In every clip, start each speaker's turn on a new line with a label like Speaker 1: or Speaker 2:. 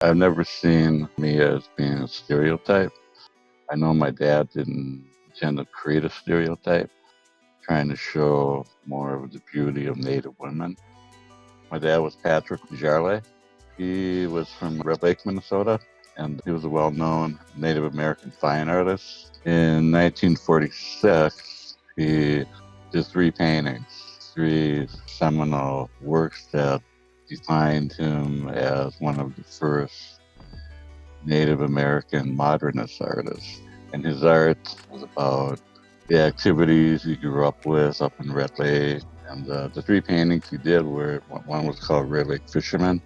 Speaker 1: I've never seen me as being a stereotype. I know my dad didn't intend to create a stereotype, trying to show more of the beauty of Native women. My dad was Patrick DesJarlait. He was from Red Lake, Minnesota, and he was a well-known Native American fine artist. In 1946, he did three paintings, three seminal works that defined him as one of the first Native American modernist artists. And his art was about the activities he grew up with up in Red Lake. And the three paintings he did were, one was called Red Lake Fisherman,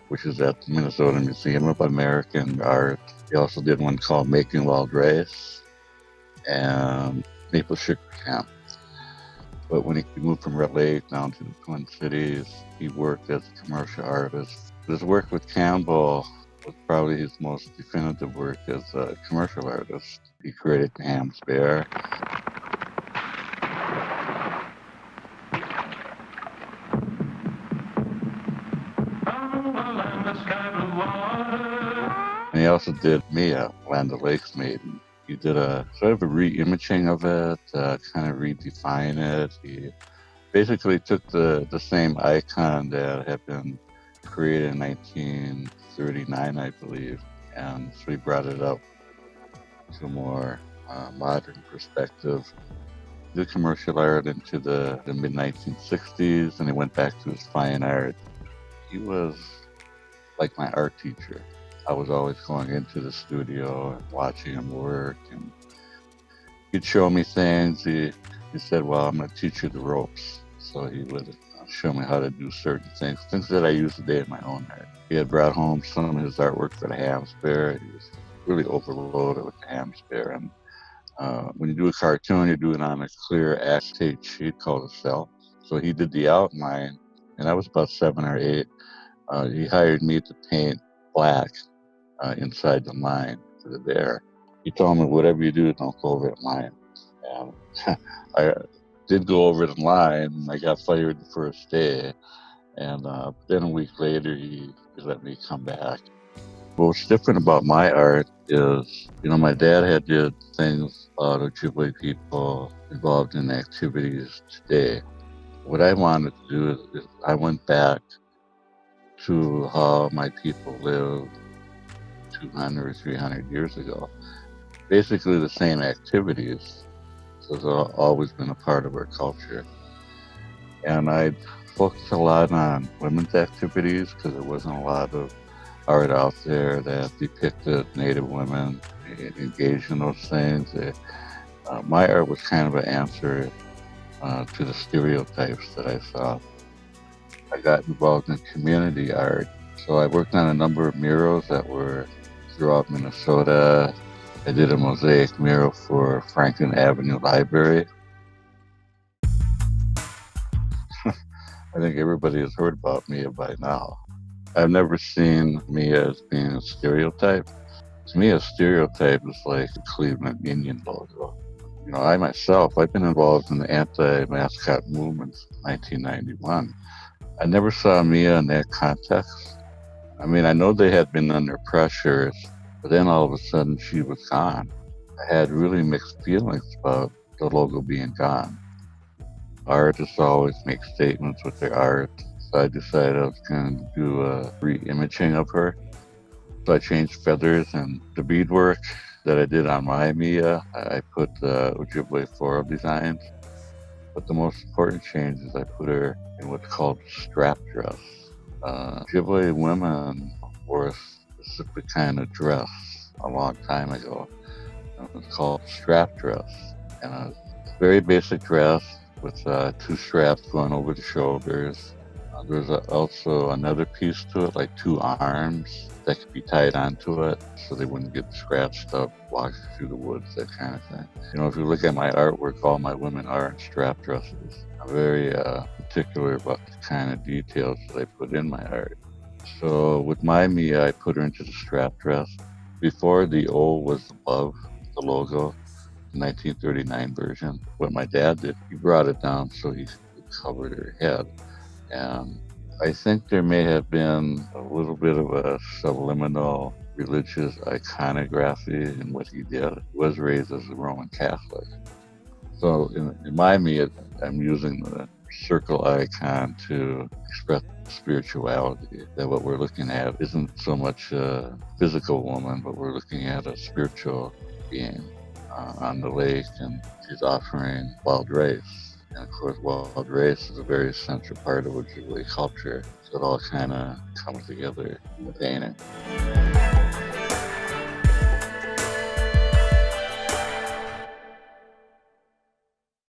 Speaker 1: which is at the Minnesota Museum of American Art. He also did one called Making Wild Rice and Maple Sugar Camp. But when he moved from Red Lake down to the Twin Cities, he worked as a commercial artist. His work with Campbell was probably his most definitive work as a commercial artist. He created the Ham's Bear. And he also did Mia, Land of Lakes Maiden. He did a sort of a re-imaging of it, kind of redefine it. He basically took the same icon that had been created in 1939, I believe, and so he brought it up to a more modern perspective. He did commercial art into the mid-1960s, and he went back to his fine art. He was like my art teacher. I was always going into the studio and watching him work, and he'd show me things. He said, well, I'm going to teach you the ropes. So he would show me how to do certain things that I use today in my own art. He had brought home some of his artwork for the Ham's Bear. He was really overloaded with the Ham's Bear. And when you do a cartoon, you do it on a clear acetate sheet called a cell. So he did the outline, and I was about 7 or 8. He hired me to paint black inside the line for the bear. He told me, whatever you do, don't go over the line. And I did go over the line, and I got fired the first day. And then a week later, he let me come back. But what's different about my art is, my dad had did things about Ojibwe people involved in activities today. What I wanted to do is I went back to how my people lived 200 or 300 years ago. Basically the same activities has always been a part of our culture. And I focused a lot on women's activities because there wasn't a lot of art out there that depicted Native women engaged in those things. My art was kind of an answer to the stereotypes that I saw. I got involved in community art. So I worked on a number of murals that were throughout Minnesota. I did a mosaic mural for Franklin Avenue Library. I think everybody has heard about Mia by now. I've never seen Mia as being a stereotype. To me, a stereotype is like the Cleveland Indian logo. I myself, I've been involved in the anti-mascot movement since 1991. I never saw Mia in that context. I mean, I know they had been under pressure, but then all of a sudden she was gone. I had really mixed feelings about the logo being gone. Artists always make statements with their art, so I decided I was going to do a re-imaging of her. So I changed feathers, and the beadwork that I did on my Mia, I put Ojibwe floral designs. But the most important change is I put her in what's called strap dress. Ojibwe women wore a specific kind of dress a long time ago. It was called strap dress. And a very basic dress with 2 straps going over the shoulders. There's also another piece to it, like 2 arms that could be tied onto it so they wouldn't get scratched up walking through the woods, that kind of thing. If you look at my artwork, all my women are in strap dresses. I'm very particular about the kind of details that I put in my art. So with my Mia, I put her into the strap dress. Before, the O was above the logo, the 1939 version. What my dad did, he brought it down so he covered her head. And I think there may have been a little bit of a subliminal religious iconography in what he did. He was raised as a Roman Catholic. So in my I'm using the circle icon to express spirituality, that what we're looking at isn't so much a physical woman, but we're looking at a spiritual being on the lake, and she's offering wild rice. And of course, wild rice is a very central part of Ojibwe culture. So it all kind of comes together in the painting.